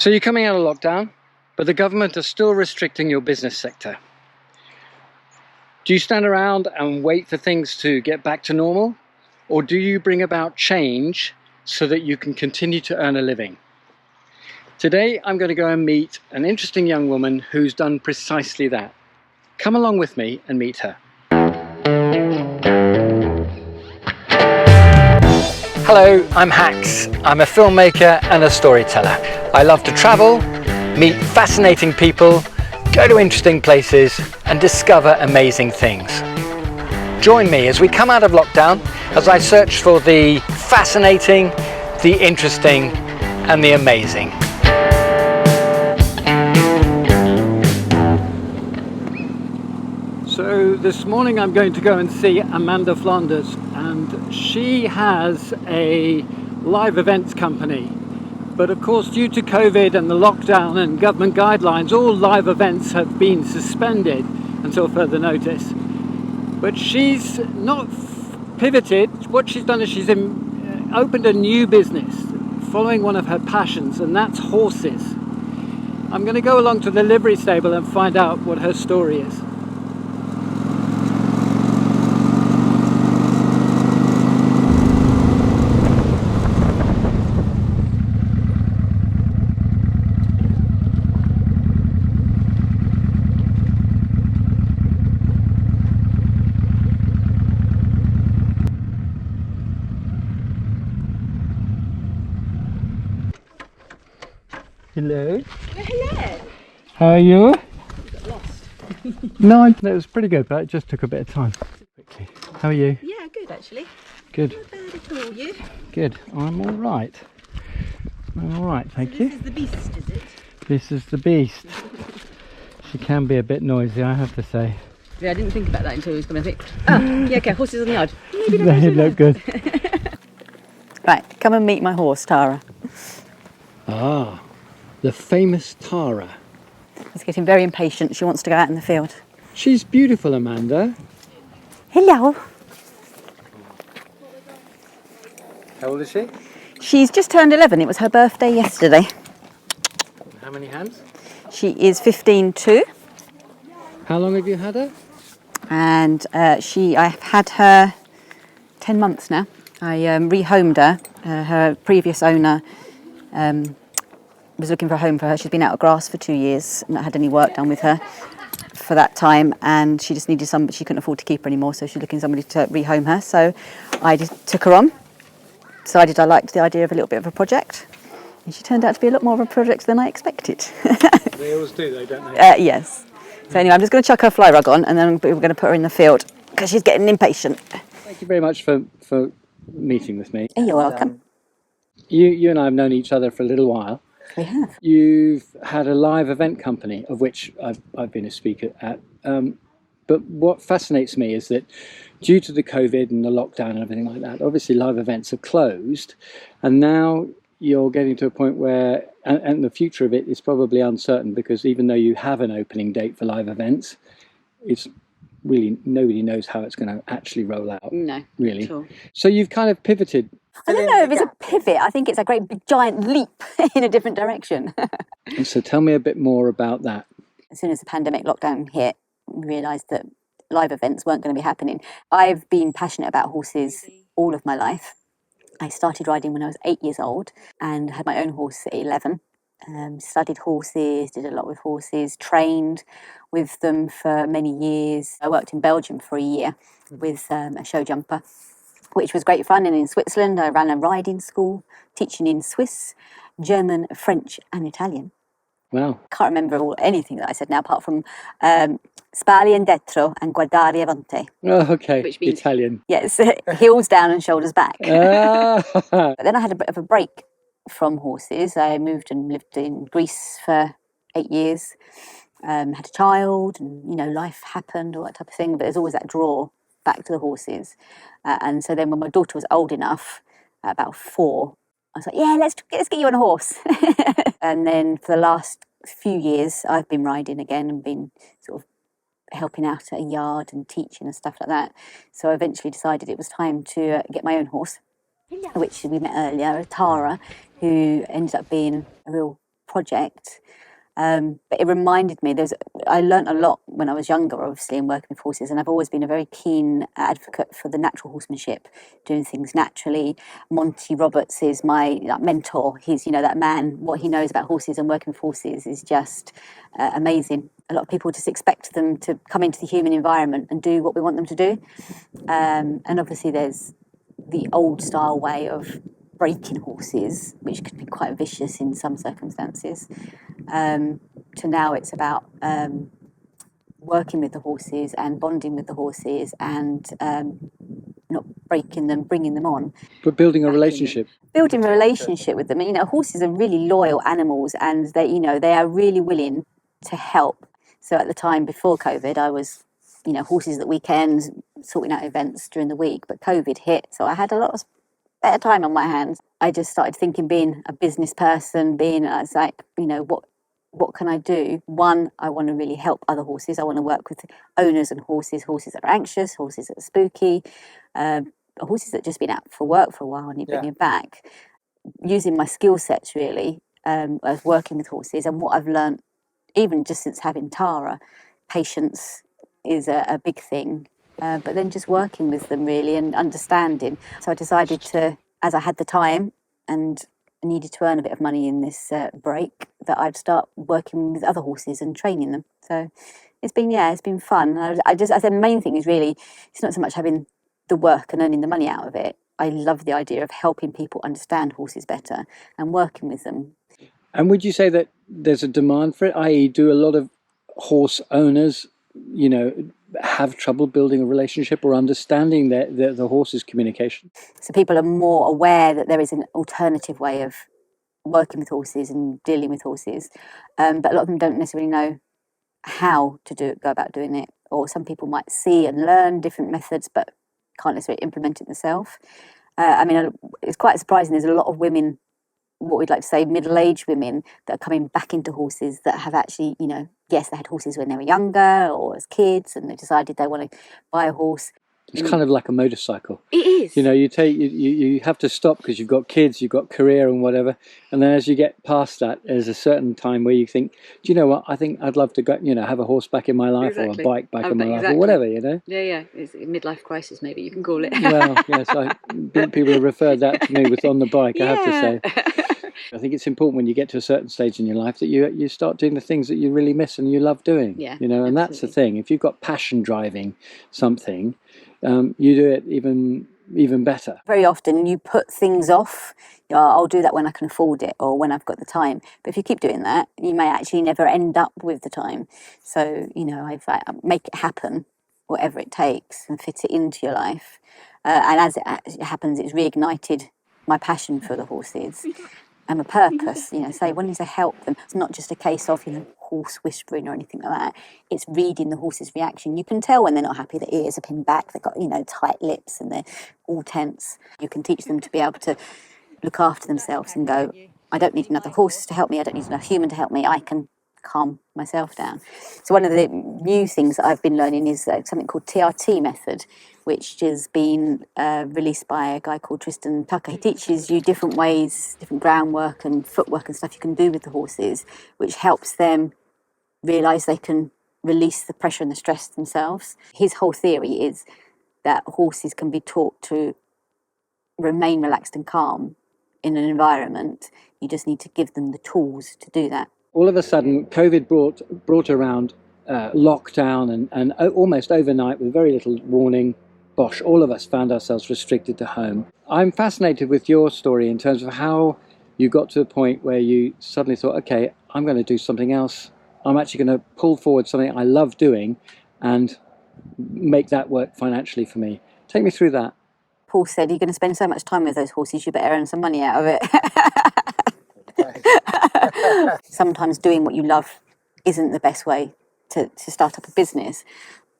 So you're coming out of lockdown, but the government are still restricting your business sector. Do you stand around and wait for things to get back to normal? Or do you bring about change so that you can continue to earn a living? Today, I'm going to go and meet an interesting young woman who's done precisely that. Come along with me and meet her. Hello, I'm Hax. I'm a filmmaker and a storyteller. I love to travel, meet fascinating people, go to interesting places and discover amazing things. Join me as we come out of lockdown as I search for the fascinating, the interesting and the amazing. So this morning I'm going to go and see Amanda Flanders, and she has a live events company. But of course, due to COVID and the lockdown and government guidelines, all live events have been suspended until further notice. But she's not pivoted. What she's done is she's opened a new business following one of her passions, and that's horses. I'm going to go along to the livery stable and find out what her story is. Hello. Hello. How are you? Got lost. No, it was pretty good, but it just took a bit of time. Quickly. How are you? Yeah, good actually. Good. Not bad at all. You? Good. I'm all right. I'm all right, thank you. This is the beast, is it? This is the beast. She can be a bit noisy, I have to say. Yeah, I didn't think about that until he was going to think. Oh, yeah, okay, horses on the yard. Maybe not. They look good. Right, come and meet my horse, Tara. Ah, the famous Tara. She's getting very impatient. She wants to go out in the field. She's beautiful, Amanda. Hello. How old is she? She's just turned 11. It was her birthday yesterday. How many hands? She is 15 too. How long have you had her? And I've had her 10 months now. I rehomed her. Her previous owner was looking for a home for her. She's been out of grass for 2 years, not had any work done with her for that time, and she just needed somebody. She couldn't afford to keep her anymore, so she's looking for somebody to rehome her. So I just took her on. Decided I liked the idea of a little bit of a project, and she turned out to be a lot more of a project than I expected. They always do, though, don't they? Yes. So anyway, I'm just going to chuck her fly rug on, and then we're going to put her in the field because she's getting impatient. Thank you very much for meeting with me. You're welcome. You and I have known each other for a little while. We have. You've had a live event company, of which I've been a speaker at. But what fascinates me is that due to the COVID and the lockdown and everything like that, obviously live events are closed. And now you're getting to a point where, and the future of it is probably uncertain, because even though you have an opening date for live events, it's really, nobody knows how it's going to actually roll out. No. Really. Sure. So you've kind of pivoted. I don't know if it's a pivot. I think it's a great big giant leap in a different direction. And so tell me a bit more about that. As soon as the pandemic lockdown hit, we realised that live events weren't going to be happening. I've been passionate about horses all of my life. I started riding when I was 8 years old and had my own horse at 11. Studied horses, did a lot with horses, trained with them for many years. I worked in Belgium for a year with a show jumper, which was great fun. And in Switzerland, I ran a riding school, teaching in Swiss, German, French and Italian. Wow. Can't remember anything that I said now, apart from spalli indietro and guardare avanti. Oh, okay. Which means, Italian. Yes, heels down and shoulders back. Ah. But then I had a bit of a break from horses. I moved and lived in Greece for 8 years, had a child, and life happened, all that type of thing. But there's always that draw back to the horses. And so then when my daughter was old enough, about 4, I was like, yeah, let's get you on a horse. And then for the last few years, I've been riding again and been sort of helping out at a yard and teaching and stuff like that. So I eventually decided it was time to get my own horse, which we met earlier, Tara, who ended up being a real project. But it reminded me, I learnt a lot when I was younger, obviously, in working with horses, and I've always been a very keen advocate for the natural horsemanship, doing things naturally. Monty Roberts is my mentor. He's, that man, what he knows about horses and working with horses is just amazing. A lot of people just expect them to come into the human environment and do what we want them to do. And obviously there's the old style way of breaking horses, which could be quite vicious in some circumstances, to now it's about working with the horses and bonding with the horses and not breaking them, bringing them on. But building a relationship. Building a relationship with them. And, horses are really loyal animals, and they are really willing to help. So at the time before COVID, I was, horses at weekends, sorting out events during the week. But COVID hit, so I had a lot of spare time on my hands. I just started thinking, being a business person, it's like, what can I do? One, I want to really help other horses. I want to work with owners and horses that are anxious, horses that are spooky, horses that have just been out for work for a while and you bring it back. Using my skill sets really, as working with horses, and what I've learned, even just since having Tara, patience is a big thing. But then just working with them really and understanding. So I decided to, as I had the time and needed to earn a bit of money in this break, that I'd start working with other horses and training them. So it's been fun. I said the main thing is really, it's not so much having the work and earning the money out of it. I love the idea of helping people understand horses better and working with them. And would you say that there's a demand for it? I.e., do a lot of horse owners, have trouble building a relationship or understanding the horse's communication? So people are more aware that there is an alternative way of working with horses and dealing with horses, but a lot of them don't necessarily know how to go about doing it. Or some people might see and learn different methods, but can't necessarily implement it themselves. It's quite surprising. There's a lot of women, what we'd like to say middle-aged women, that are coming back into horses that have actually, yes, they had horses when they were younger or as kids, and they decided they want to buy a horse. It's kind of like a motorcycle. It is. You have to stop because you've got kids, you've got career and whatever. And then as you get past that, there's a certain time where you think, do you know what? I think I'd love to go, have a horse back in my life, or a bike back in my life, or whatever, Yeah. It's a midlife crisis, maybe you can call it. Well, yes, people have referred that to me with on the bike, I have to say. I think it's important when you get to a certain stage in your life that you start doing the things that you really miss and you love doing. Yeah, and absolutely. That's the thing. If you've got passion driving something, you do it even better. Very often you put things off. I'll do that when I can afford it or when I've got the time. But if you keep doing that, you may actually never end up with the time. So, I make it happen, whatever it takes, and fit it into your life. And as it happens, it's reignited my passion for the horses. And a purpose, say wanting to help them. It's not just a case of, horse whispering or anything like that. It's reading the horse's reaction. You can tell when they're not happy. Their ears are pinned back. They've got, tight lips and they're all tense. You can teach them to be able to look after themselves and go, I don't need another horse to help me. I don't need another human to help me. I can calm myself down. So one of the new things that I've been learning is something called TRT method, which has been released by a guy called Tristan Tucker. He teaches you different ways, different groundwork and footwork and stuff you can do with the horses, which helps them realise they can release the pressure and the stress themselves. His whole theory is that horses can be taught to remain relaxed and calm in an environment. You just need to give them the tools to do that. All of a sudden, COVID brought around lockdown and almost overnight, with very little warning, bosh, all of us found ourselves restricted to home. I'm fascinated with your story in terms of how you got to the point where you suddenly thought, okay, I'm going to do something else. I'm actually going to pull forward something I love doing and make that work financially for me. Take me through that. Paul said, you're going to spend so much time with those horses, you better earn some money out of it. Sometimes doing what you love isn't the best way to start up a business.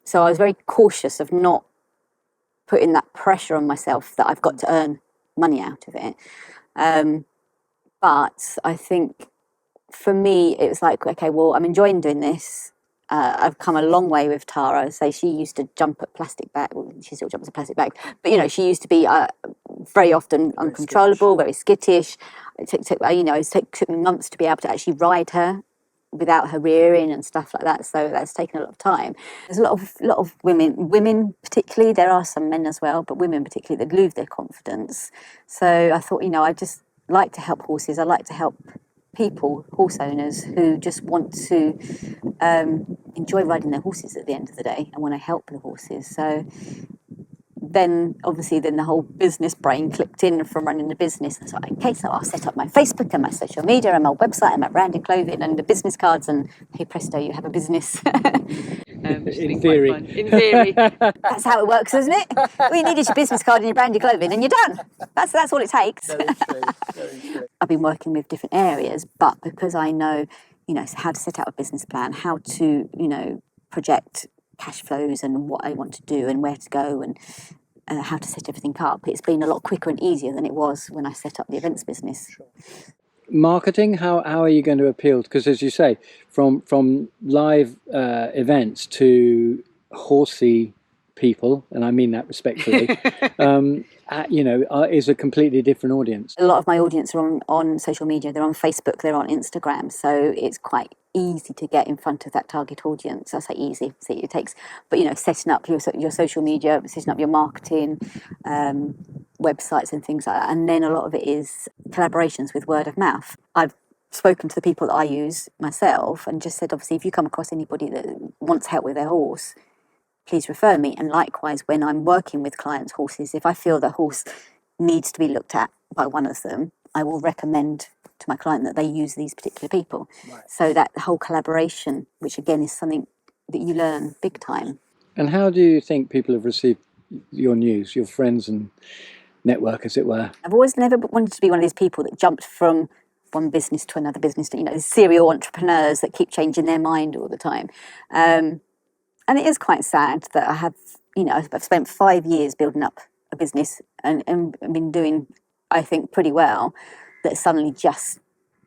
So I was very cautious of not putting that pressure on myself that I've got to earn money out of it. But I think for me, it was like, okay, well, I'm enjoying doing this. I've come a long way with Tara. So she used to jump at plastic bag. Well, she still jumps at plastic bags, but she used to be very often uncontrollable, very skittish. It took me months to be able to actually ride her without her rearing and stuff like that. So that's taken a lot of time. There's a lot of women particularly. There are some men as well, but women particularly that lose their confidence. So I thought, I just like to help horses. I like to help people, horse owners, who just want to enjoy riding their horses at the end of the day and want to help the horses. So then the whole business brain clicked in from running the business. I thought, okay, so I'll set up my Facebook and my social media and my website and my branded clothing and the business cards, and hey presto, you have a business. In theory. In theory. That's how it works, isn't it? All you need is your business card and your branded clothing and you're done. That's all it takes. Very true. Very true. I've been working with different areas, but because I know, how to set out a business plan, how to, project cash flows and what I want to do and where to go and how to set everything up, it's been a lot quicker and easier than it was when I set up the events business. Sure. Marketing, how are you going to appeal? Because as you say, from live events to horsey people, and I mean that respectfully, is a completely different audience. A lot of my audience are on social media. They're on Facebook, they're on Instagram, so it's quite easy to get in front of that target audience. I say easy, see it takes, but setting up your social media, setting up your marketing, websites and things like that, and then a lot of it is collaborations with word of mouth. I've spoken to the people that I use myself and just said, obviously, if you come across anybody that wants help with their horse, please refer me. And likewise, when I'm working with clients' horses, if I feel the horse needs to be looked at by one of them, I will recommend to my client that they use these particular people. Right. So that whole collaboration, which again is something that you learn big time. And how do you think people have received your news, your friends and network, as it were? I've always never wanted to be one of these people that jumped from one business to another business, serial entrepreneurs that keep changing their mind all the time. And it is quite sad that I have, I've spent 5 years building up a business and been doing, I think, pretty well, that suddenly just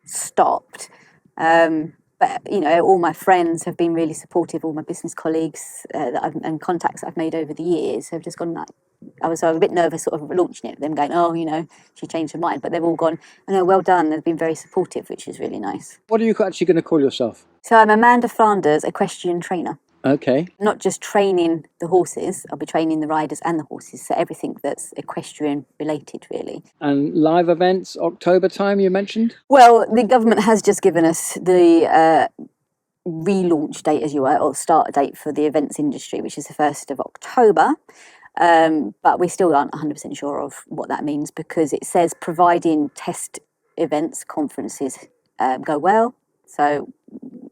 stopped. But, all my friends have been really supportive, all my business colleagues and contacts that I've made over the years have just gone like, I was a bit nervous sort of launching it, them going, she changed her mind, but they've all gone, well done, they've been very supportive, which is really nice. What are you actually going to call yourself? So I'm Amanda Flanders, equestrian trainer. Okay. Not just training the horses, I'll be training the riders and the horses, so everything that's equestrian related, really. And live events, October time, you mentioned? Well, the government has just given us the relaunch date, as you were, or start date for the events industry, which is the 1st of October. But we still aren't 100% sure of what that means, because it says providing test events, conferences go well. So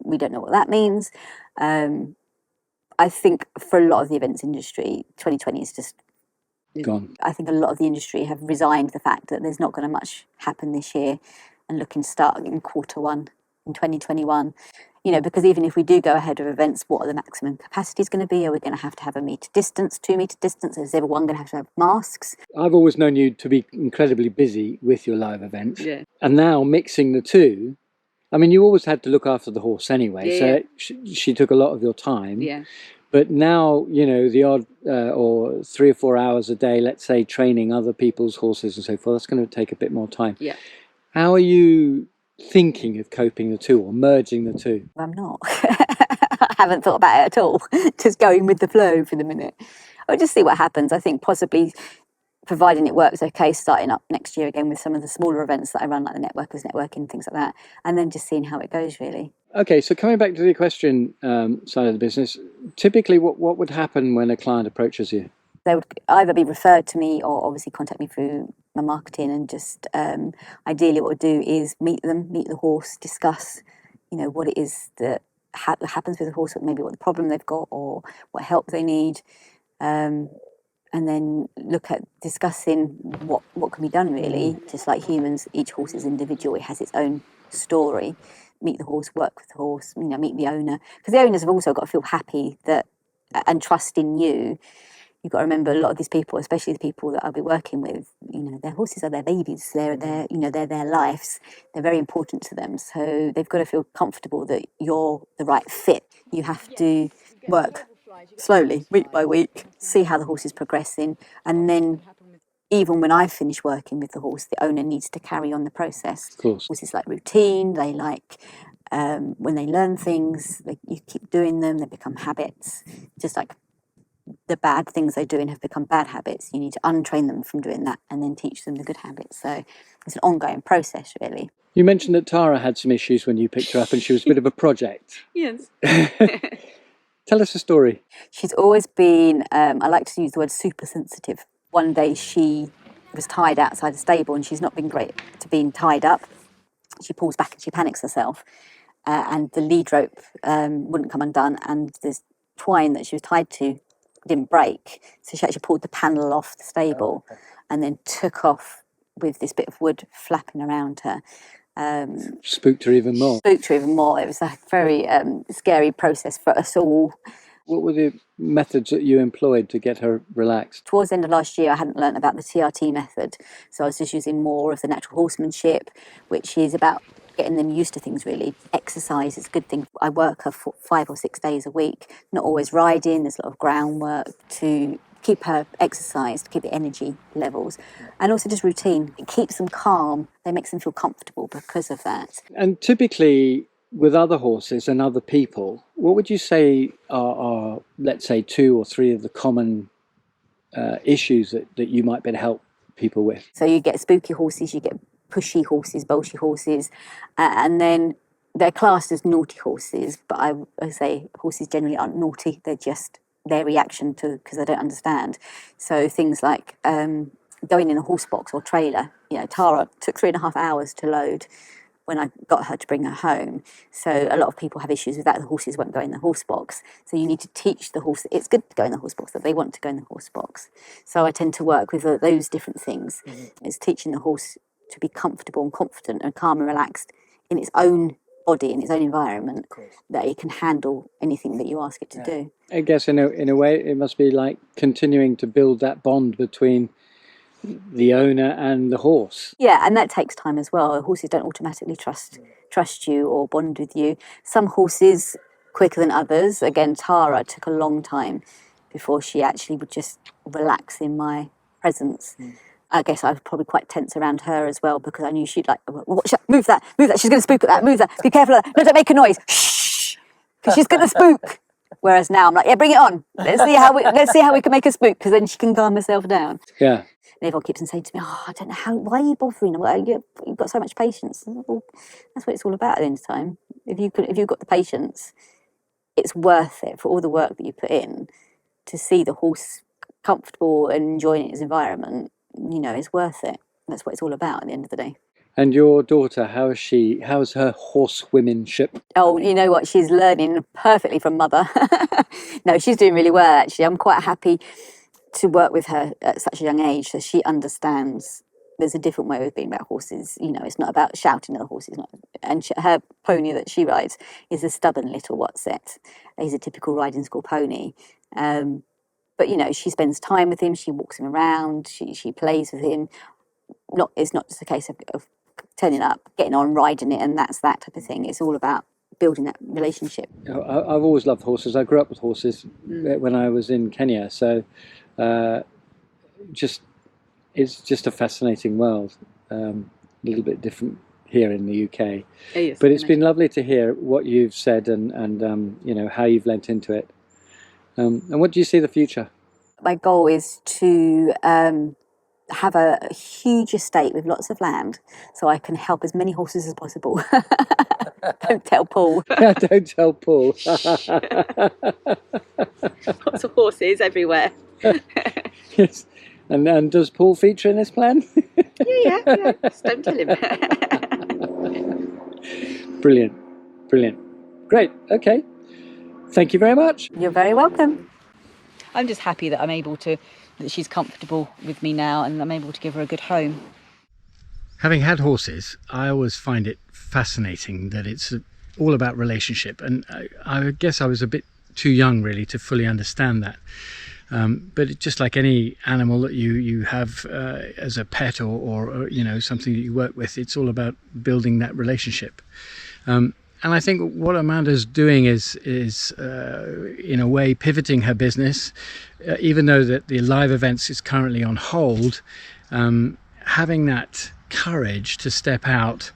we don't know what that means. I think for a lot of the events industry, 2020 is just gone. I think a lot of the industry have resigned the fact that there's not going to much happen this year and looking to start in Q1 in 2021. Because even if we do go ahead of events, what are the maximum capacities going to be? Are we going to have 1 metre distance, 2 metre distance? Is everyone going to have masks? I've always known you to be incredibly busy with your live events. Yeah. And now mixing the two, I mean, you always had to look after the horse anyway, so she took a lot of your time. Yeah. But now, the odd or 3 or 4 hours a day, let's say, training other people's horses and so forth, that's going to take a bit more time. Yeah. How are you thinking of coping the two or merging the two? I'm not. I haven't thought about it at all. Just going with the flow for the minute. I'll just see what happens. I think possibly, providing it works okay, starting up next year again with some of the smaller events that I run, like the networkers networking, things like that, and then just seeing how it goes, really. Okay, so coming back to the equestrian side of the business, typically what would happen when a client approaches you? They would either be referred to me or obviously contact me through my marketing, and just ideally what we'll do is meet the horse, discuss, what it is that happens with the horse, maybe what the problem they've got or what help they need. And then look at discussing what can be done, really. Just like humans, each horse is individual. It has its own story. Meet the horse, work with the horse, meet the owner. Because the owners have also got to feel happy that and trust in you, you've got to remember a lot of these people, especially the people that I'll be working with, their horses are their babies. They're their lives. They're very important to them. So they've got to feel comfortable that you're the right fit. You have to work slowly, week by week, see how the horse is progressing, and then even when I finish working with the horse, the owner needs to carry on the process. Of course. Horses like routine. They like when they learn things, you keep doing them. They become habits, just like the bad things they're doing have become bad habits. You need to untrain them from doing that and then teach them the good habits. So it's an ongoing process, really. You mentioned that Tara had some issues when you picked her up and she was a bit of a project. Yes. Tell us a story. She's always been, I like to use the word super sensitive. One day she was tied outside the stable and she's not been great to being tied up. She pulls back and she panics herself. And the lead rope wouldn't come undone, and the twine that she was tied to didn't break. So she actually pulled the panel off the stable and then took off with this bit of wood flapping around her. Spooked her even more. Spooked her even more. It was a very scary process for us all. What were the methods that you employed to get her relaxed? Towards the end of last year, I hadn't learnt about the TRT method. So I was just using more of the natural horsemanship, which is about getting them used to things, really. Exercise is a good thing. I work her for 5 or 6 days a week, not always riding. There's a lot of groundwork to keep her exercised, keep the energy levels, and also just routine. It keeps them calm. It makes them feel comfortable because of that. And typically, with other horses and other people, what would you say are let's say, 2 or 3 of the common issues that you might be able to help people with? So you get spooky horses, you get pushy horses, bolshy horses, and then they're classed as naughty horses, but I say horses generally aren't naughty, they're just their reaction to, because they don't understand. So things like going in a horse box or trailer. Tara took 3.5 hours to load when I got her to bring her home. So a lot of people have issues with that. The horses won't go in the horse box. So you need to teach the horse that it's good to go in the horse box, that they want to go in the horse box. So I tend to work with those different things. Mm-hmm. It's teaching the horse to be comfortable and confident and calm and relaxed in its own body, in its own environment, that it can handle anything that you ask it to do. I guess in a way it must be like continuing to build that bond between the owner and the horse. Yeah, and that takes time as well. Horses don't automatically trust you or bond with you. Some horses quicker than others. Again, Tara took a long time before she actually would just relax in my presence. I guess I was probably quite tense around her as well, because I knew she'd like, watch that, move that, she's going to spook at that, move that, be careful of that, no, don't make a noise, shh, because she's going to spook. Whereas now I'm like, yeah, bring it on. Let's see how we can make her spook, because then she can calm herself down. Yeah. And everyone keeps on saying to me, I don't know why are you bothering? You've got so much patience. Well, that's what it's all about at the end of time. If you've got the patience, it's worth it for all the work that you put in to see the horse comfortable and enjoying its environment. It's worth it. That's what it's all about at the end of the day. And your daughter, how is she? How's her horsewomanship? Oh, you know what? She's learning perfectly from mother. No, she's doing really well, actually. I'm quite happy to work with her at such a young age, so she understands there's a different way of being about horses. It's not about shouting at the horses. And her pony that she rides is a stubborn little Whatset. He's a typical riding school pony. But, she spends time with him. She walks him around. She plays with him. It's not just a case of turning up, getting on, riding it, and that's that type of thing. It's all about building that relationship. I've always loved horses. I grew up with horses when I was in Kenya. So it's just a fascinating world. A little bit different here in the UK. Yes, but it's been lovely to hear what you've said and how you've lent into it. And what do you see the future? My goal is to have a huge estate with lots of land, so I can help as many horses as possible. Don't tell Paul. Don't tell Paul. Lots of horses everywhere. Yes. And does Paul feature in this plan? Yeah. Just don't tell him. Brilliant. Great. Okay. Thank you very much. You're very welcome. I'm just happy that that she's comfortable with me now and I'm able to give her a good home. Having had horses, I always find it fascinating that it's all about relationship. And I guess I was a bit too young really to fully understand that. But it's just like any animal that you have as a pet or something that you work with, it's all about building that relationship. And I think what Amanda's doing is in a way pivoting her business, even though that the live events is currently on hold, having that courage to step out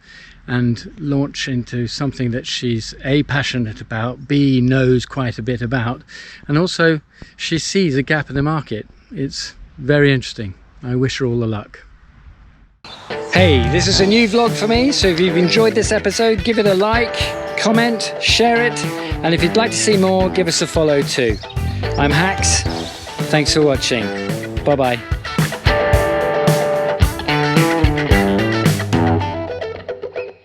and launch into something that she's A, passionate about, B, knows quite a bit about, and also she sees a gap in the market. It's very interesting. I wish her all the luck. Hey, this is a new vlog for me, so if you've enjoyed this episode, give it a like, comment, share it, and if you'd like to see more, give us a follow too. I'm Hax. Thanks for watching. Bye bye.